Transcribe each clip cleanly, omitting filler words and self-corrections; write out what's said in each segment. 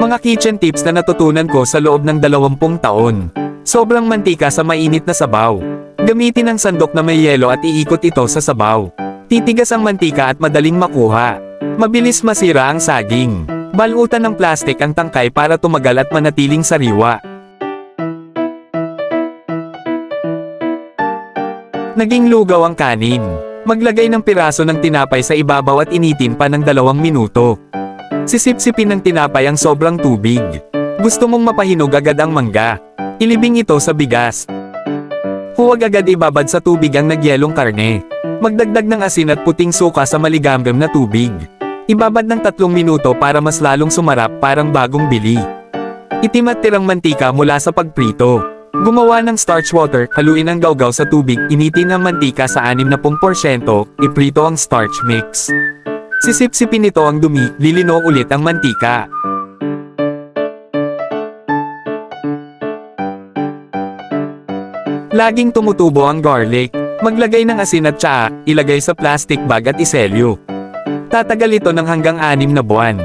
Mga kitchen tips na natutunan ko sa loob ng 20 taon. Sobrang mantika sa mainit na sabaw. Gamitin ang sandok na may yelo at iikot ito sa sabaw. Titigas ang mantika at madaling makuha. Mabilis masira ang saging. Balutan ng plastik ang tangkay para tumagal at manatiling sariwa. Naging lugaw ang kanin. Maglagay ng piraso ng tinapay sa ibabaw at initin pa ng 2 minuto. Sisipsipin ng tinapay ang sobrang tubig. Gusto mong mapahinog agad ang mangga. Ilibing ito sa bigas. Huwag agad ibabad sa tubig ang nagyelong karne. Magdagdag ng asin at puting suka sa maligamgam na tubig. Ibabad ng 3 minuto para mas lalong sumarap parang bagong bili. Itim at tirang mantika mula sa pagprito. Gumawa ng starch water, haluin ang gawgaw sa tubig, initin ang mantika sa 60%, iprito ang starch mix. Sisipsipin nito ang dumi, lilino ulit ang mantika. Laging tumutubo ang garlic. Maglagay ng asin at tsaa, ilagay sa plastic bag at iselyo. Tatagal ito ng hanggang 6 na buwan.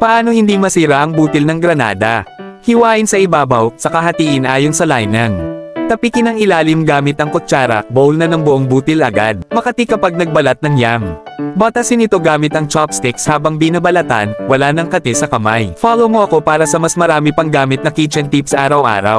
Paano hindi masira ang butil ng granada? Hiwain sa ibabaw, saka hatiin ayon sa lainan. Tapikin ang ilalim gamit ang kutsara, bowl na ng buong butil agad. Makati kapag nagbalat ng yam. Batasin ito gamit ang chopsticks habang binabalatan, wala nang kati sa kamay. Follow mo ako para sa mas marami pang gamit na kitchen tips araw-araw.